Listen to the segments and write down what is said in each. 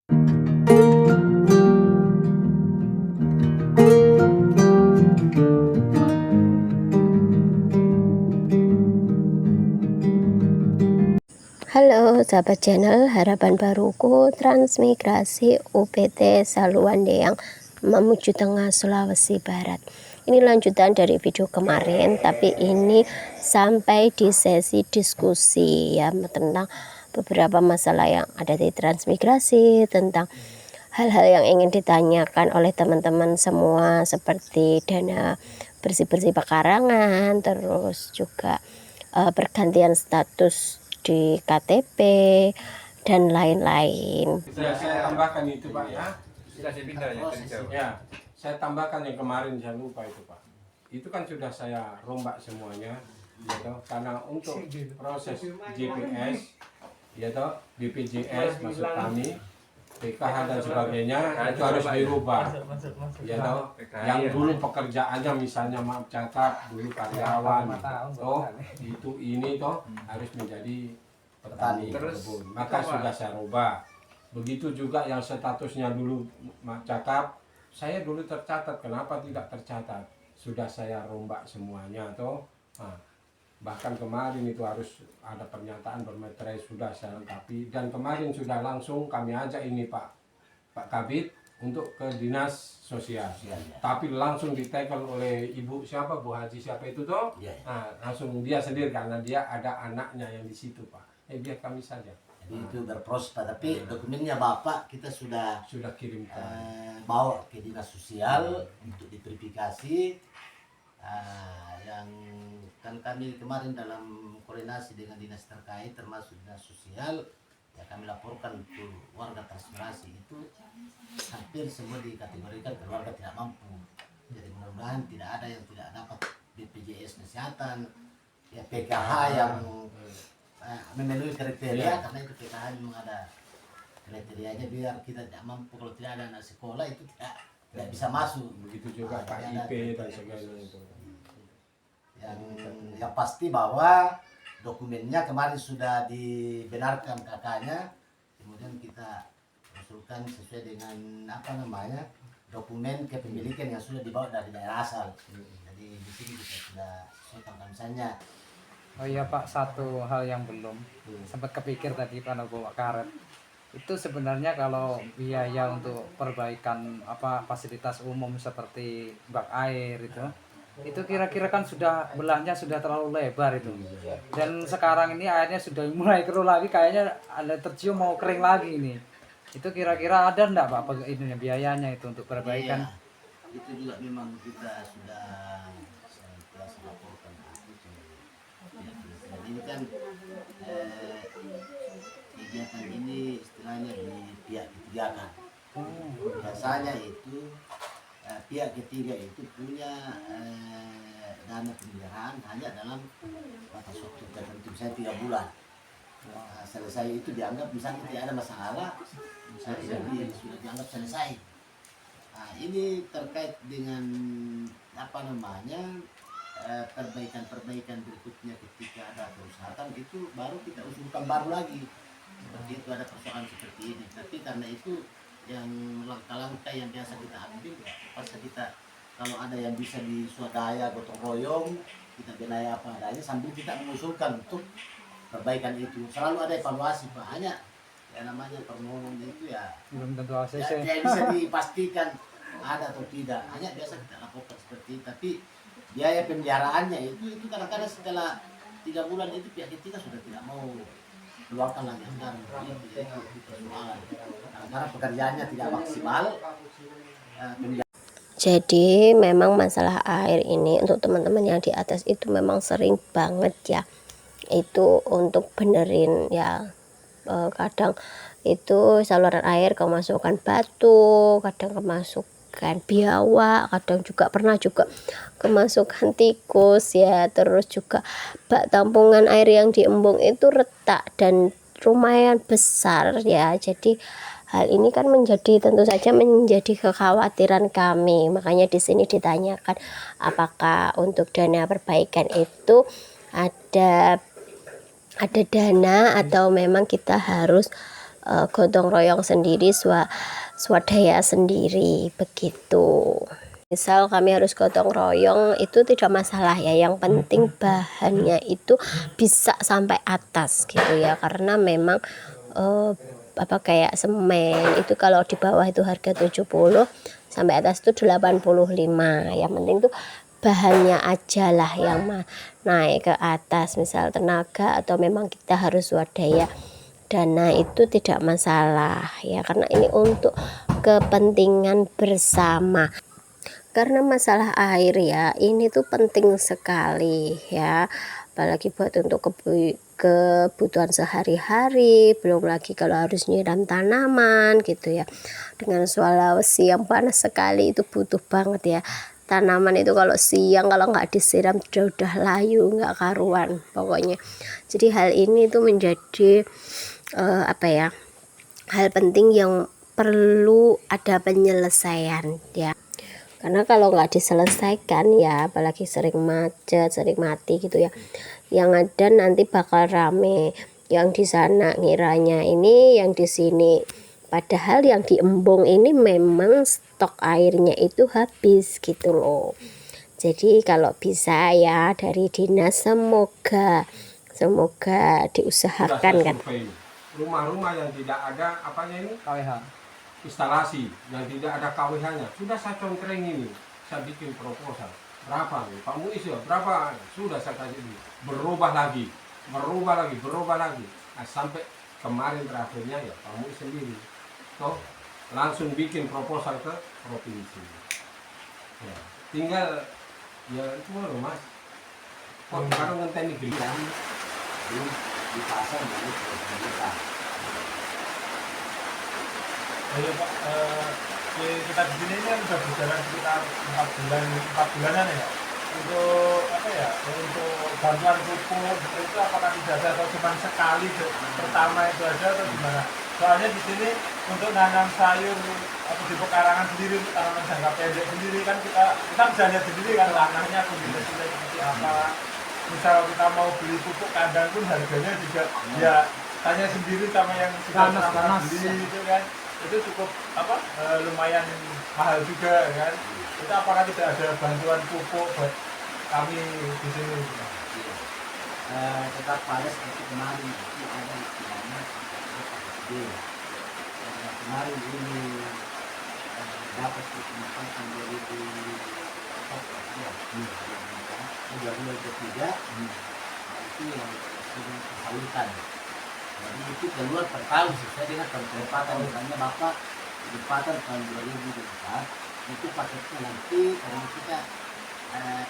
Halo sahabat channel Harapan Baruku Transmigrasi UPT Saluande yang menuju tengah Sulawesi Barat. Ini lanjutan dari video kemarin, tapi ini sampai di sesi diskusi ya tentang beberapa masalah yang ada di transmigrasi, tentang hal-hal yang ingin ditanyakan oleh teman-teman semua seperti dana bersih-bersih pekarangan, terus juga pergantian status di KTP dan lain-lain. Sudah saya tambahkan itu Pak ya. Sudah saya pindah ya tadi jauh. Ya, saya tambahkan yang kemarin saya lupa itu Pak. Itu kan sudah saya rombak semuanya, ya toh. Karena untuk proses GPS, ya toh, BPJS maksud kami, PKH dan sebagainya itu harus dirubah, ya toh. Yang dulu pekerjaannya misalnya maaf cakap dulu karyawan, toh itu ini toh harus menjadi petani kebun. Maka sudah saya rubah. Begitu juga yang statusnya dulu maaf cakap, saya dulu tercatat, kenapa tidak tercatat? Sudah saya rombak semuanya toh. Nah, bahkan kemarin itu harus ada pernyataan bermeterai, sudah saya lengkapi, dan kemarin sudah langsung kami ajak ini Pak Kabid untuk ke dinas sosial. Tapi langsung ditekel oleh ibu siapa, Bu Haji siapa itu toh. Nah, langsung dia sendiri karena dia ada anaknya yang di situ Pak. Biar kami saja. Jadi itu berproses, tapi dokumennya Bapak kita sudah kirimkan, bawa ke dinas sosial untuk diverifikasi. Yang kan kami kemarin dalam koordinasi dengan dinas terkait termasuk dinas sosial, ya kami laporkan ke warga transmigrasi itu hampir semua dikategorikan keluarga tidak mampu. Jadi mudah-mudahan tidak ada yang tidak dapat BPJS kesehatan, ya PKH yang memenuhi kriteria, karena itu PKH memang ada kriterianya, biar kita tidak mampu, kalau tidak ada anak sekolah itu tidak bisa masuk. Begitu juga Pak IP dan sebagainya itu. Yang pasti bahwa dokumennya kemarin sudah dibenarkan kakaknya, kemudian kita usulkan sesuai dengan dokumen kepemilikan yang sudah dibawa dari daerah asal. Jadi di sini kita sudah sesuaikan misalnya. Oh iya Pak, satu hal yang belum sempat kepikir tadi karena bawa karet. Itu sebenarnya kalau biaya untuk perbaikan fasilitas umum seperti bak air itu kira-kira kan sudah belahnya sudah terlalu lebar itu. Dan sekarang ini airnya sudah mulai keruh lagi, kayaknya ada tercium mau kering lagi ini. Itu kira-kira ada enggak Pak ini biayanya itu untuk perbaikan? Iya, itu juga memang kita sudah laporkan. Ini kan kegiatan ini istilahnya di pihak ketiga kan. Biasanya itu pihak ketiga itu punya dana pemeliharaan hanya dalam batas waktu tertentu, misalnya 3 bulan. Selesai itu dianggap misalnya tidak ada masalah, jadi sudah dianggap selesai. Ini terkait dengan perbaikan berikutnya ketika ada kerusakan, itu baru kita usulkan baru lagi. Seperti itu ada persoalan seperti ini. Tapi karena itu yang langkah-langkah yang biasa kita ambil, pasti kita kalau ada yang bisa diswadaya gotong royong, kita benaya apa adanya sambil kita mengusulkan untuk perbaikan itu. Selalu ada evaluasi Pak, hanya ya namanya permohonan itu ya Belum tentu ACC. ya bisa dipastikan ada atau tidak, hanya biasa kita lakukan seperti itu. Tapi biaya pemeliharaannya itu kadang-kadang setelah 3 bulan itu pihak ketiga sudah tidak mau keluarkan lagi anggaran. Itu persoalan karena pekerjaannya tidak maksimal. Jadi memang masalah air ini untuk teman-teman yang di atas itu memang sering banget ya, itu untuk benerin ya. Kadang itu saluran air kemasukan batu, kadang kemasukan biawak, kadang juga pernah kemasukan tikus ya. Terus juga bak tampungan air yang di embung itu retak dan lumayan besar ya. Jadi hal ini kan tentu saja menjadi kekhawatiran kami. Makanya di sini ditanyakan apakah untuk dana perbaikan itu ada dana atau memang kita harus gotong royong sendiri, swadaya sendiri begitu. Misal kami harus gotong royong itu tidak masalah ya, yang penting bahannya itu bisa sampai atas gitu ya, karena memang kayak semen itu kalau di bawah itu harga 70, sampai atas itu 85. Yang penting tuh bahannya aja lah yang naik ke atas, misal tenaga atau memang kita harus swadaya dana itu tidak masalah ya, karena ini untuk kepentingan bersama. Karena masalah air ya ini tuh penting sekali ya, apalagi buat untuk kebutuhan sehari-hari, belum lagi kalau harus nyiram tanaman gitu ya. Dengan Sulawesi yang panas sekali itu butuh banget ya tanaman itu, kalau siang kalau nggak disiram udah layu nggak karuan pokoknya. Jadi hal ini tuh menjadi hal penting yang perlu ada penyelesaian ya, karena kalau nggak diselesaikan ya, apalagi sering macet, sering mati gitu ya, yang ada nanti bakal rame, yang di sana ngiranya ini, yang di sini, padahal yang di embung ini memang stok airnya itu habis gitu loh. Jadi kalau bisa ya dari dinas semoga Sudah diusahakan saya kan. survei rumah-rumah yang tidak ada apanya ini, KWH. instalasi yang tidak ada KWH-nya, sudah saya contreng ini, saya bikin proposal berapa nih Pak Muiz ya, berapa, sudah saya kasih ini, berubah lagi, nah, sampai kemarin terakhirnya ya Pak Muiz sendiri toh langsung bikin proposal ke provinsi ya, tinggal ya itu loh Mas, kok sekarang ngenteni gelang dipasang dari pemerintah. Ayo Pak, kita di sini kan sudah berjalan sekitar 4 bulanan ya. Untuk apa ya? Untuk bantuan pupuk seperti itu apakah tidak ada atau cuma sekali pertama itu aja atau gimana? Soalnya di sini untuk nanam sayur atau di pekarangan sendiri untuk tanaman jangka pendek sendiri kan kita bisa lihat sendiri kan tanahnya kondisinya seperti apa. Misal kita mau beli pupuk kandang pun harganya juga ya tanya sendiri sama yang sudah pernah beli itu kan, itu cukup lumayan mahal juga kan. Itu apakah tidak ada bantuan pupuk buat kami di sini? Tetap pada seperti kemarin itu ada istilahnya PSB. Kemarin ini dapat kesempatan 2023 itu yang sudah kesalutan. Jadi itu keluar per tahun sesuai dengan penempatan, misalnya Bapak penempatan tahun 2024 itu paketnya nanti karena kita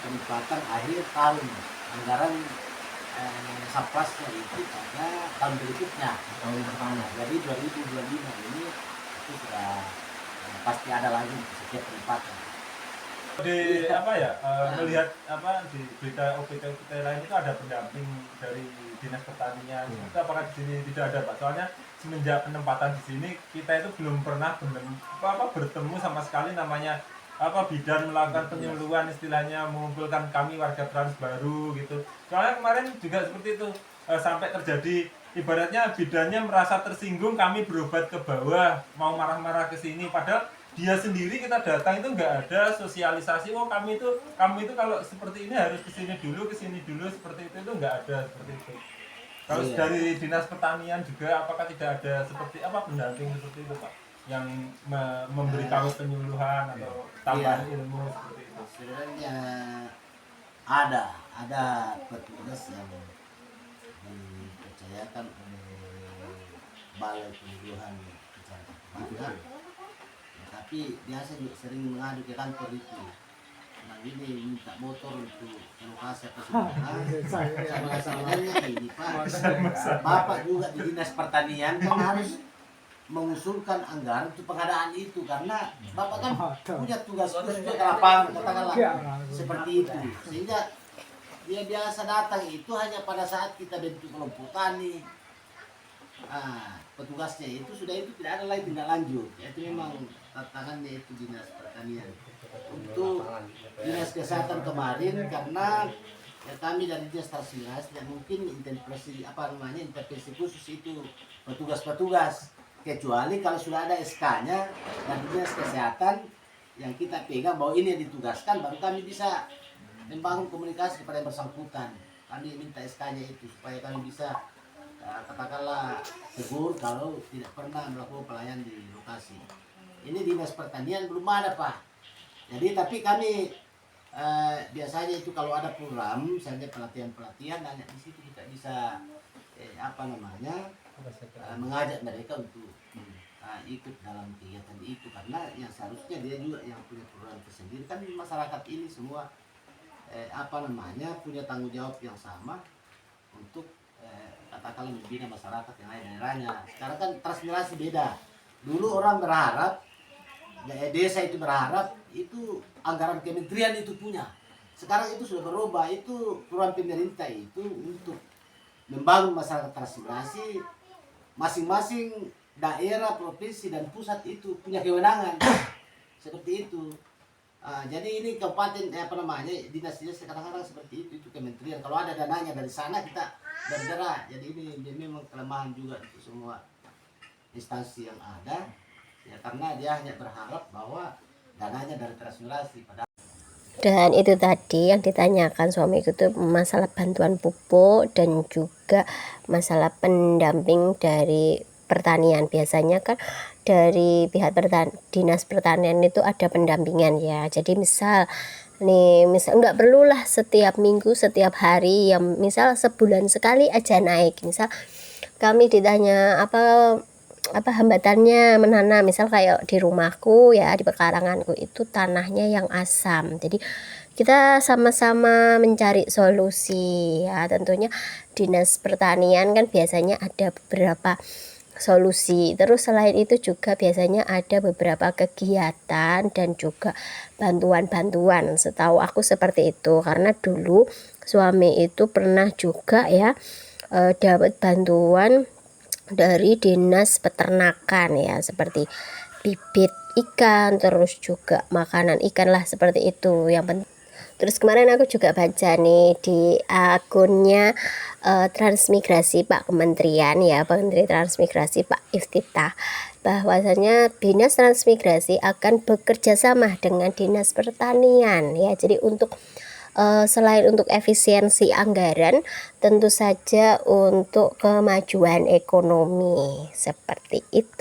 penempatan akhir tahun, anggaran sapasnya itu pada tahun berikutnya, tahun pertama. Jadi 2025 ini itu sudah pasti ada lagi setiap penempatan. Di melihat di berita OPT lain itu ada pendamping dari dinas pertanian. Itu apakah di sini tidak ada Pak? Soalnya semenjak penempatan di sini kita itu belum pernah bertemu sama sekali namanya bidan melakukan penyuluhan, istilahnya mengumpulkan kami warga Trans baru gitu. Soalnya kemarin juga seperti itu, sampai terjadi ibaratnya bidannya merasa tersinggung kami berobat ke bawah, mau marah-marah ke sini, padahal dia sendiri kita datang itu nggak ada sosialisasi. Kami itu kalau seperti ini harus kesini dulu seperti itu nggak ada seperti itu. Kalau dari dinas pertanian juga apakah tidak ada seperti pendamping seperti itu Pak, yang memberi kami penyuluhan atau tambahan ilmu seperti itu? Sebenarnya ada petugas yang dipercayakan oleh Balai Penyuluhan Kecamatan, tapi biasa juga sering mengadu ke kantor itu. Nah ini minta motor untuk lokasi apa semua. Masalahnya ini Pak, Bapak juga di dinas pertanian kan harus mengusulkan anggaran untuk pengadaan itu, karena Bapak kan punya tugas khusus ke lapangan katakanlah seperti itu, sehingga dia biasa datang itu hanya pada saat kita bentuk kelompok tani. Petugasnya itu sudah itu tidak ada lagi tindak lanjut. Itu memang tantangannya itu dinas pertanian. Untuk dinas kesehatan kemarin karena kami dari dinas Tarsinas dan mungkin intervensi intervensi khusus itu petugas-petugas kecuali kalau sudah ada SK-nya dan dinas kesehatan yang kita pegang bahwa ini yang ditugaskan, baru kami bisa membangun komunikasi kepada yang bersangkutan. Kami minta SK-nya itu supaya kami bisa katakanlah tegur kalau tidak pernah melakukan pelayanan di lokasi. Ini dinas pertanian belum ada Pak. Jadi tapi kami biasanya itu kalau ada program, misalnya pelatihan-pelatihan, hanya di situ kita bisa mengajak mereka untuk ikut dalam kegiatan itu, karena yang seharusnya dia juga yang punya program tersendiri. Kan masyarakat ini semua punya tanggung jawab yang sama untuk katakanlah membina masyarakat yang lain daerahnya. Sekarang kan transmigrasi beda. Dulu orang berharap, desa itu berharap itu anggaran kementerian itu punya. Sekarang itu sudah berubah, itu peran pemerintah itu untuk membangun masyarakat transmigrasi. Masing-masing daerah, provinsi dan pusat itu punya kewenangan seperti itu. Jadi ini kabupaten dinas-dinas kadang-kadang seperti itu kementerian. Kalau ada dananya dari sana kita bergerak. Jadi ini memang kelemahan juga untuk semua instansi yang ada ya, karena dia hanya berharap bahwa dananya dari transmigrasi. Dan itu tadi yang ditanyakan suamiku itu masalah bantuan pupuk dan juga masalah pendamping dari pertanian. Biasanya kan dari pihak dinas pertanian itu ada pendampingan ya. Jadi misal nggak perlulah setiap minggu, setiap hari, yang misal sebulan sekali aja naik. Misal kami ditanya apa hambatannya menanam, misal kayak di rumahku ya, di pekaranganku itu tanahnya yang asam. Jadi kita sama-sama mencari solusi ya. Tentunya dinas pertanian kan biasanya ada beberapa solusi. Terus selain itu juga biasanya ada beberapa kegiatan dan juga bantuan-bantuan. Setahu aku seperti itu, karena dulu suami itu pernah juga ya dapat bantuan dari dinas peternakan ya, seperti bibit ikan, terus juga makanan ikan lah, seperti itu yang penting. Terus kemarin aku juga baca nih di akunnya transmigrasi Pak Kementerian ya, Menteri Transmigrasi Pak Iftitah, bahwasanya dinas transmigrasi akan bekerja sama dengan dinas pertanian ya. Jadi untuk selain untuk efisiensi anggaran, tentu saja untuk kemajuan ekonomi, seperti itu.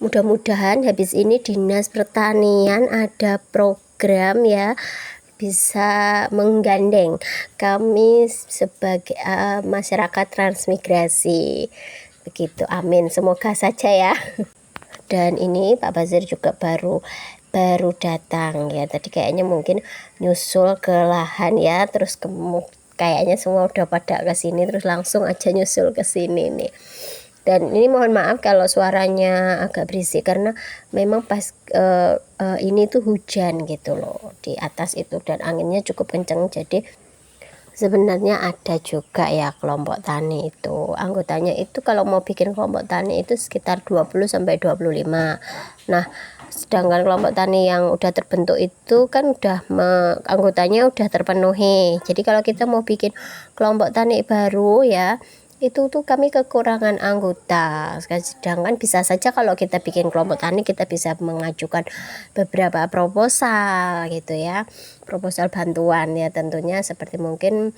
Mudah-mudahan habis ini dinas pertanian ada program ya, bisa menggandeng kami sebagai masyarakat transmigrasi, begitu. Amin, semoga saja ya. Dan ini Pak Bazir juga baru datang ya, tadi kayaknya mungkin nyusul ke lahan ya, terus kayaknya semua udah pada ke sini, terus langsung aja nyusul ke sini nih. Dan ini mohon maaf kalau suaranya agak berisik, karena memang pas ini tuh hujan gitu loh di atas itu, dan anginnya cukup kenceng. Jadi sebenarnya ada juga ya kelompok tani itu, anggotanya itu kalau mau bikin kelompok tani itu sekitar 20-25. Nah, sedangkan kelompok tani yang udah terbentuk itu kan anggotanya udah terpenuhi. Jadi kalau kita mau bikin kelompok tani baru ya, itu tuh kami kekurangan anggota. Sedangkan bisa saja kalau kita bikin kelompok tani, kita bisa mengajukan beberapa proposal gitu ya, proposal bantuan ya, tentunya seperti mungkin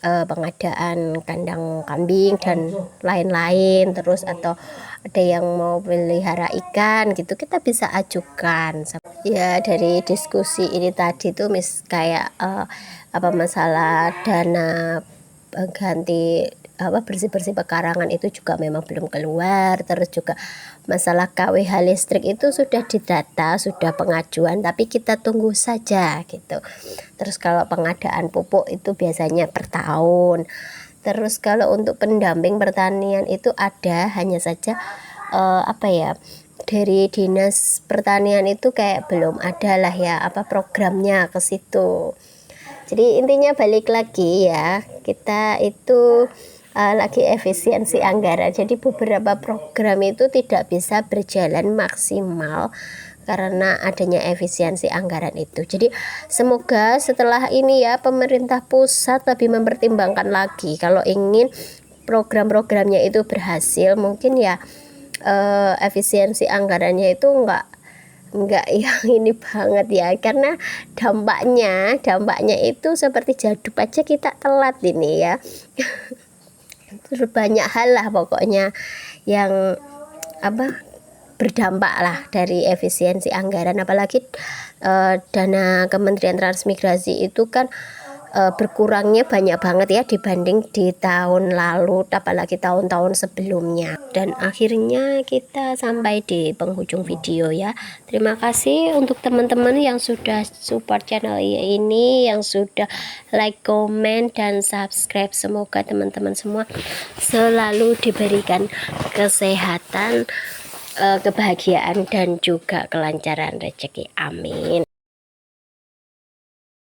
pengadaan kandang kambing dan lain-lain, terus atau ada yang mau pelihara ikan gitu, kita bisa ajukan ya. Dari diskusi ini tadi tuh kayak masalah dana ganti bersih-bersih pekarangan itu juga memang belum keluar. Terus juga masalah KWH listrik itu sudah didata, sudah pengajuan, tapi kita tunggu saja gitu. Terus kalau pengadaan pupuk itu biasanya per tahun. Terus kalau untuk pendamping pertanian itu ada, hanya saja dari dinas pertanian itu kayak belum ada lah ya programnya ke situ. Jadi intinya balik lagi ya, kita itu lagi efisiensi anggaran. Jadi beberapa program itu tidak bisa berjalan maksimal karena adanya efisiensi anggaran itu. Jadi semoga setelah ini ya pemerintah pusat lebih mempertimbangkan lagi, kalau ingin program-programnya itu berhasil, mungkin ya efisiensi anggarannya itu enggak yang ini banget ya, karena dampaknya itu seperti jaduk aja kita telat ini ya. Terus banyak hal lah pokoknya yang berdampak lah dari efisiensi anggaran, apalagi dana Kementerian Transmigrasi itu kan berkurangnya banyak banget ya dibanding di tahun lalu, apalagi tahun-tahun sebelumnya. Dan akhirnya kita sampai di penghujung video ya. Terima kasih untuk teman-teman yang sudah support channel ini, yang sudah like, komen, dan subscribe. Semoga teman-teman semua selalu diberikan kesehatan, kebahagiaan, dan juga kelancaran rezeki. Amin.